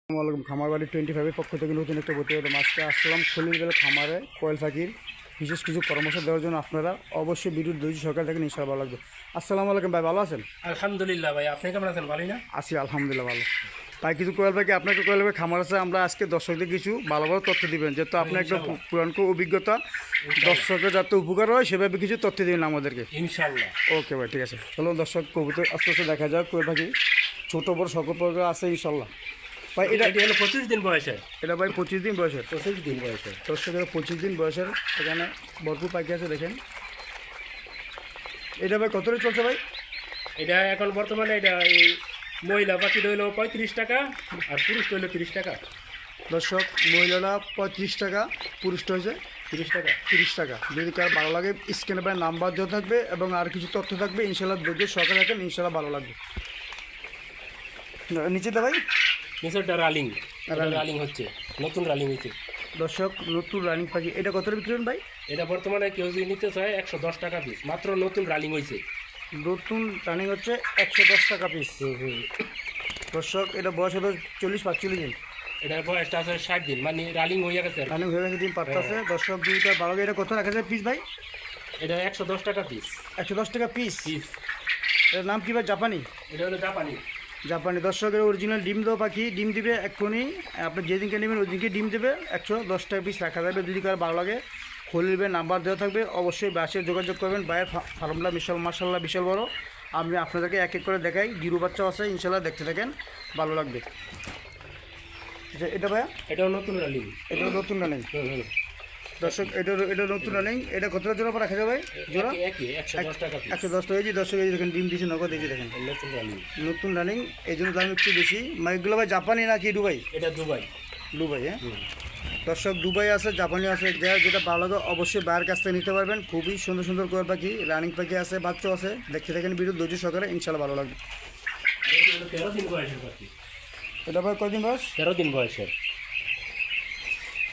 আসসালামু আলাইকুম। খামারবাড়ি 25 পক্ষ থেকে নতুন একটা প্রতিবেদন আজকে আসলাম খলিলবেল খামারে কোয়েল পাখির বিশেষ কিছু পরামর্শ দেওয়ার জন্য। আপনারা অবশ্যই ভিডিওর ধৈর্য সহকারে দেখেন, ইনশাআল্লাহ ভালো লাগবে। আসসালামু আলাইকুম ভাই, ভালো আছেন? আলহামদুলিল্লাহ ভাই, আপনি কেমন আছেন? ভালোই না? আছি আলহামদুলিল্লাহ ভালো। ভাই কিছু কোয়েল পাখি আপনাকে কোয়েল পাখি খামার আছে, আমরা আজকে দর্শকদের কিছু ভালো ভালো তথ্য দিবেন, যেহেতু আপনি একটা পুরানক অভিজ্ঞতা, দর্শকের যাতে উপকার হয় সেভাবে কিছু তথ্য দিবেন আমাদেরকে ইনশাআল্লাহ। ওকে ভাই, ঠিক আছে। চলো দর্শক কবুতর আস্তে আস্তে দেখা যাক কোয়েল পাখি ছোটো বড় সকল প্রকার আছে ইনশাল্লাহ। ভাই এটা হলো 25 দিন বয়সের। এটা ভাই 25 দিন বয়সের। 25 দিন বয়সের দর্শকের 25 দিন বয়সের, এখানে ভরপুর পাখি আছে দেখেন। এটা ভাই কত রেট চলছে ভাই? এটা এখন বর্তমানে এটা এই মহিলা পাখি হইলো 35 টাকা আর পুরুষ হইলো 30 টাকা। দর্শক মহিলারা 35 টাকা, পুরুষটা হয়েছে 30 টাকা। 30 টাকা। যদি কার ভালো লাগে স্ক্রিনে ভাই নাম্বার দেওয়া থাকবে এবং আর কিছু তথ্য থাকবে, ইনশাল্লাহ ধৈর্য সকালে রাখেন, ইনশাল্লাহ ভালো লাগবে। নিচেটা ভাই নিচেরটা রালিং হচ্ছে, নতুন রালিং হচ্ছে। দর্শক নতুন রানিং পাখি, এটা কত বিক্রি করেন ভাই? এটা বর্তমানে কেউ যদি নিতে চায় 110 টাকা পিস, মাত্র নতুন রালিং হয়েছে। নতুন রানিং হচ্ছে 110 টাকা পিস। দর্শক এটা বয়স হলো 40-45 দিন। এটার বয়সটা আছে 60 দিন, মানে রালিং হয়ে গেছে। রানিং হয়ে গেছে, দিন পারতেছে। দর্শক দুইটা ভালো লাগে। এটা কত রাখা যায় পিস ভাই? এটা 110 টাকা পিস। 110 টাকা পিস। এটার নাম কি ভাই? জাপানি? এটা হলো জাপানি। দর্শকের অরিজিনাল ডিম দেওয়া পাখি, ডিম দিবে এক্ষুনি। আপনি যেদিনকে নেবেন ওই দিনকে ডিম দেবে। 110 টাকা পিস রাখা যাবে। যদি কার ভালো লাগে খলিলবেল নাম্বার দেওয়া থাকবে, অবশ্যই বাসে যোগাযোগ করবেন। বাইরের ফার্মটা মাশাআল্লাহ বিশাল বড়। আমি আপনাদেরকে এক এক করে দেখাই। জিরো বাচ্চা আছে, ইনশাল্লাহ দেখতে থাকেন, ভালো লাগবে। আচ্ছা এটা ভাইয়া? এটাও নতুন রালিং। এটাও নতুন রানিং। দর্শক এটা নতুন রানিং। এটা কতটা জোড়া পর রাখা যাবে? জোড়া 110 টাকা পিস। 110 টাকা। দর্শক এই দেখেন ডিম দিয়েছে নগদ, এই যে দেখেন নতুন রালিং। নতুন রানিং, এই জন্য দাম একটু বেশি। মানে এগুলো ভাই জাপানি নাকি দুবাই? এটা দুবাই। হ্যাঁ দর্শক, দুবাই আছে, জাপানি আছে। যেটা ভালো লাগে অবশ্যই বাইরের কাছ থেকে নিতে পারবেন। খুবই সুন্দর সুন্দর কোয়েল পাখি, রানিং পাখি আছে, বাচ্চা আছে। দেখতে থাকেন ভিডিও ধৈর্য সহকারে, ইনশাল্লাহ ভালো লাগবে। 13 দিন বয়সের পাখি। এটা ভাই কয়দিন বয়স? 13 দিন বয়সের।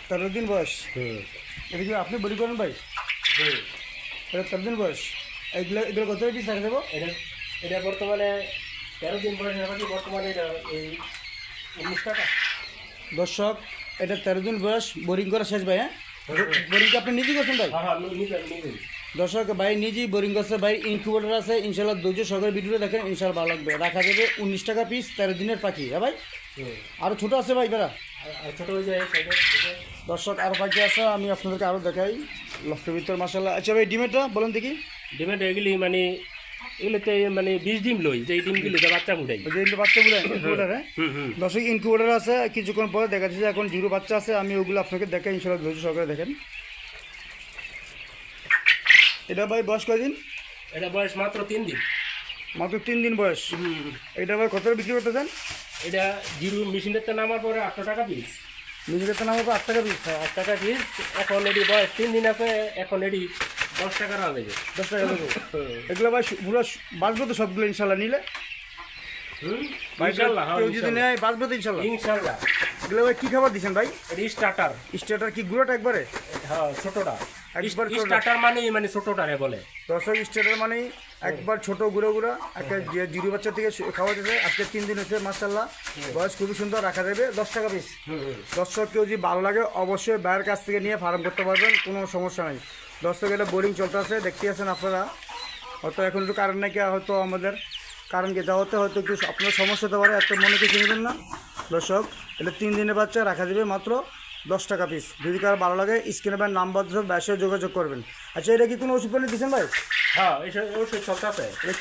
13 দিন বয়স। এটা কি আপনি বলি করেন ভাই? এটা 13 দিন বয়স। এগুলো কত পিস রাখা দেবো? এটা বর্তমানে 13 দিন বয়সের পাখি, বর্তমানে এটা এই 19 টাকা। দর্শক এটা 13 দিন বয়স, বোরিং করা শেষ ভাই। হ্যাঁ বোরিংটা আপনি নিজেই করছেন ভাই? হ্যাঁ নিজেই। দর্শক ভাই নিজেই বোরিং করছে ভাই, ইনকিউবেটর আছে। ইনশাল্লাহ ধৈর্য সহকারে ভিডিওটা দেখেন, ইনশাল্লাহ ভালো লাগবে। রাখা যাবে 19 টাকা পিস, 13 দিনের পাখি। হ্যাঁ ভাই, আরও ছোটো আছে ভাই বেড়া? আর ছোটো হয়ে যায়। দর্শক আরও পাখি আছে, আমি আপনাদেরকে আরও দেখাই লফটের ভিতর মাশাআল্লাহ। আচ্ছা ভাই ডিমেরটা বলেন দেখি। ডিমেটা এগুলি মানে এগুলোতে মানে 20 ডিম লই, যে ডিমগুলো বাচ্চা ফুটাই। বাচ্চা বলে ইনকিউবেটার। হ্যাঁ দর্শক ইনকিউবেটার আছে, কিছুক্ষণ পরে দেখা যাচ্ছে এখন জিরো বাচ্চা আছে। আমি ওগুলো আপনাকে দেখাই, ইনশাল্লাহ ধৈর্য সহকারে দেখেন। এটা ভাই বয়স কয়দিন? এটা বয়স মাত্র 3 দিন। মাত্র 3 দিন বয়স। এটা ভাই কত বিক্রি করতেছেন? এটা জিরো মেশিনের নামার পরে 8 টাকা পিস। নিজের তো নামার পর 8 টাকা পিস। 8 টাকা পিস। এখন এটি বয়স 3 দিন আছে, এখন এটি 10 টাকা রাখবে। 10 টাকা দেবো। এগুলো ভাই পুরো বাঁচবো তো সবগুলো ইনশাল্লাহ নিলে? ইনশাআল্লাহ কেউ যদি নেয় বাঁচবো তো ইনশাল্লাহ? ইনশাআল্লাহ। এগুলো ভাই কী খাবার দিচ্ছেন ভাই? এটি স্টার্টার। স্টার্টার কি গুঁড়োটা একবারে? হ্যাঁ ছোটটা। একবার স্টার্টার মানে ছোটটারে বলে। দর্শক স্টার্টার মানে একবার ছোট গুঁড়ো একটা জিরো বাচ্চা থেকে খাওয়া যেতে। আজকে 3 দিন হচ্ছে মাশাআল্লাহ, বয়স খুবই সুন্দর। রাখা যাবে 10 টাকা পিস। দর্শক কেউ যদি ভালো লাগে অবশ্যই বাইরের কাছ থেকে নিয়ে ফার্ম করতে পারবেন, কোনো সমস্যা নাই। দর্শক এটা বোরিং চলতে আছে, দেখতে আছেন আপনারা। হয়তো এখন একটু কারেন্ট নাকি, হয়তো আমাদের কারেন্টকে যাওয়াতে হয়তো একটু আপনার সমস্যা হতে পারে, এত মনে কিছু নেবেন না। দর্শক এটা 3 দিনের বাচ্চা, রাখা যাবে মাত্র 10 টাকা পিস। যদি কারো ভালো লাগে স্ক্রিনে ভাই নাম্বার ধরে ব্যবসায় যোগাযোগ করবেন। আচ্ছা এটা কি কোনো ওষুধ পানি দিচ্ছেন ভাই? হ্যাঁ ওষুধ চলতেছে। এটা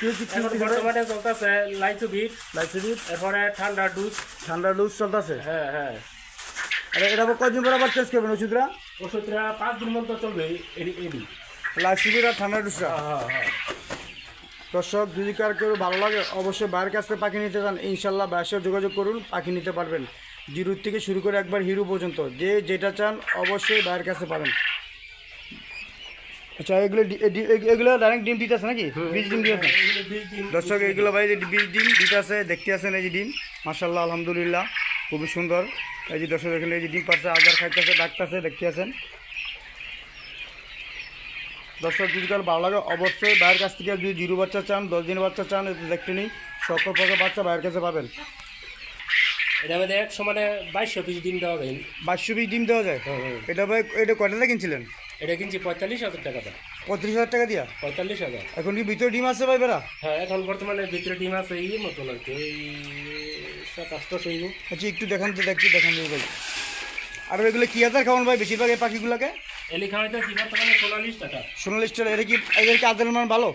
কি বর্তমানে চলতেছে লাইসোভিট, এরপরে ঠান্ডা ডোজ চলতেছে। হ্যাঁ। আরে এটা আবার কয়দিন পর আবার চেঞ্জ করবেন ওষুধরা? 5 দিন মতো চলবে এডি। লাইসোভিট আর ঠান্ডা ডোজটা। হ্যাঁ। দর্শক যদি কার কেউ ভালো লাগে অবশ্যই বাইরের কাছ থেকে পাখি নিতে চান, ইনশাল্লাহ ব্যবসায় যোগাযোগ করুন, পাখি নিতে পারবেন। জিরো থেকে শুরু করে একবার হিরো পর্যন্ত যে যেটা চান অবশ্যই বাইরের কাছে পাবেন। আচ্ছা এগুলো ডাইরেক্ট ডিম দিতে আছে নাকি? বীজ ডিম দিতে আছে দর্শক? এগুলো ভাই বীজ ডিম দিতে আছে, দেখতে আছেন এই যে ডিম মাশাআল্লাহ আলহামদুলিল্লাহ খুবই সুন্দর। এই যে দর্শক এখানে এই যে ডিম পাচ্ছে, আদার খাইতেছে, ডাকতেছে, দেখতে আছেন। দর্শক যদি কারো ভালো লাগে অবশ্যই বাইরের কাছ থেকে, যদি জিরো বাচ্চা চান, 10 দিনের বাচ্চা চান, দেখতে নেই সকল প্রকার বাচ্চা বাইরের কাছে পাবেন। এটা আমাদের এক সমানে 2200 পিস ডিম দেওয়া যায়। 2200 পিস ডিম দেওয়া যায়? এটা ভাই এটা কয়টা কিনছিলেন? এটা কিনছি 45,000 টাকা দাম। 35,000 টাকা দিয়া? 45,000। এখন কি ভিতরে ডিম আছে ভাই বেড়া? হ্যাঁ, এখন বর্তমানে ভিতরে ডিম আছে এই মতন আর কি, এই 7-8টা শৈব। আচ্ছা একটু দেখান তো, দেখান দিই ভাই। আর এগুলো কি আদার খাওয়ান ভাই বেশিরভাগ এই পাখিগুলোকে? এলি খাওয়াইতেছি বর্তমানে 44 টাকা। সোনালিস্টার এদের কি আদরের মান ভালো?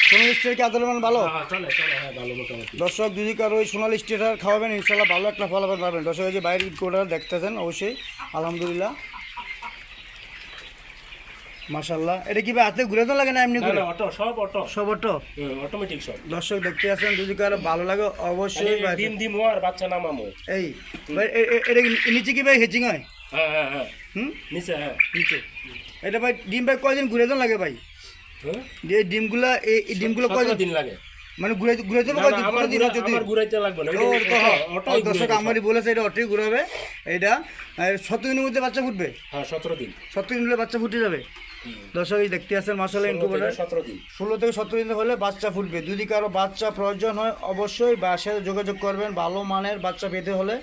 সোনালিস্টার কি আদরের মান ভালো? হ্যাঁ, চলে চলে, হ্যাঁ ভালো মোটামুটি। দর্শক যদি কারো ওই সোনালিস্টার খাওয়াবেন ইনশাল্লাহ ভালো একটা ফলাফল পাবেন। দর্শক এই যে বাইরের কোটা দেখতেছেন অবশ্যই আলহামদুলিল্লাহ মাশাল্লাহ। এটা কি ভাই হাতে ঘুরে তো লাগে না এমনি না করে? না, অটো, সব অটো, সব অটো অটোমেটিক সব। দর্শক দেখতে আছেন, যদি কারো ভালো লাগে অবশ্যই এই ডিম দিমো আর বাচ্চা নামামো। এই ভাই এটা নিচে কি ভাই হেচিং হয়? হ্যাঁ হ্যাঁ হ্যাঁ, হুম নিচে, হ্যাঁ নিচে। এটা ভাই ডিম ভাই কয়দিন ঘুরে তো লাগে ভাই? হ্যাঁ, এই ডিমগুলা এই ডিমগুলো 17 কয়দিন দিন লাগে। মানে ঘুরে তো না, না, আমার ঘুরাইতে লাগবে না, অটোই দর্শক আমারই বলেছে এটা অটোই ঘুরাবে। এটা 17 দিনের মধ্যে বাচ্চা ফুটবে? হ্যাঁ 17 দিন। 17 দিন হলে বাচ্চা ফুটে যাবে। দর্শক এই দেখতে আছেন মাশাআল্লাহ ইনকিউবেটর 17 দিন। 16 থেকে 17 দিন হলে বাচ্চা ফুটবে। যদি কারো বাচ্চা প্রয়োজন হয় অবশ্যই বাসায় যোগাযোগ করবেন। ভালো মানের বাচ্চা পেতে হলে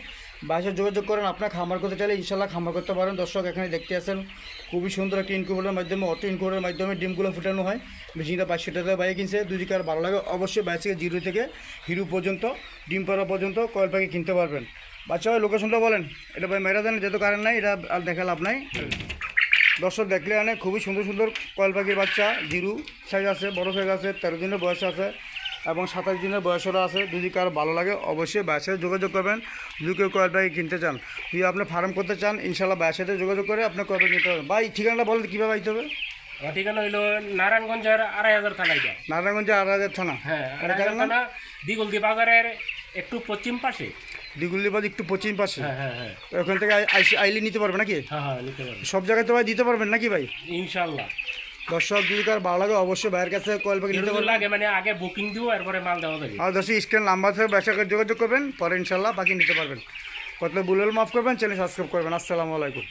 বাসায় যোগাযোগ করেন। আপনার খামার করতে চাইলে ইনশাল্লাহ খামার করতে পারেন। দর্শক এখানে দেখতে আছেন খুবই সুন্দর একটা ইনকিউবেটরের মাধ্যমে, অটো ইনকিউবেটরের মাধ্যমে ডিমগুলো ফুটানো হয়। মেশিনটা 500 টাকা বাইরে কিনছে। যদি কারো ভালো লাগে অবশ্যই বাইরে থেকে 0 থেকে হিরো পর্যন্ত ডিম পাড়া পর্যন্ত কয়েল পাখি কিনতে পারবেন। বাচ্চা ভাই লোকেশনটা বলেন। এটা ভাই মেরা দেন, যেহেতু কারেন্ট নাই এটা আর দেখা লাভ নাই। দর্শক দেখলে আনে খুবই সুন্দর সুন্দর কয়েল পাখির বাচ্চা, জিরু সাইজ আছে, বড় সাইজ আছে, 13 দিনের বয়স আছে এবং 27 দিনের বয়সেরও আছে। যদি কারো ভালো লাগে অবশ্যই বাসায় সাথে যোগাযোগ করবেন। যদি কেউ কয়েল পাখি কিনতে চান, যদি আপনি ফার্ম করতে চান ইনশাল্লাহ বাসার সাথে যোগাযোগ করে আপনার কয়েল পাখি কিনতে পারবেন। ভাই ঠিকানাটা বলেন কীভাবে আইতে হবে? আমার ঠিকানা হইলো নারায়ণগঞ্জের 2500 থানা। এটা নারায়ণগঞ্জে 8000 থানা। হ্যাঁ, 2500 থানা, দিগলদি বাজারের একটু পশ্চিম পাশে। দিগুলিবাদ একটু পশ্চিম পাশে। হ্যাঁ হ্যাঁ হ্যাঁ ওখান থেকে আইলে নিতে পারবে নাকি? হ্যাঁ হ্যাঁ, নিতে পারবেন সব জায়গায় তো ভাই দিতে পারবেন নাকি ভাই? ইনশাল্লাহ। দর্শক যদি কার ভালো লাগে অবশ্যই ভাইয়ের কাছে কয়েল পাখি নিতে পারবেন। লাগে মানে আগে বুকিং দিব, এরপরে মাল দেওয়া যাবে। আর দর্শক স্ক্রিন নাম্বার থেকে ব্যবসা করে যোগাযোগ করবেন, পরে ইনশাল্লাহ পাখি নিতে পারবেন। কত ভুল হলে মাফ করবেন, চ্যানেল সাবস্ক্রাইব করবেন। আসসালামু আলাইকুম।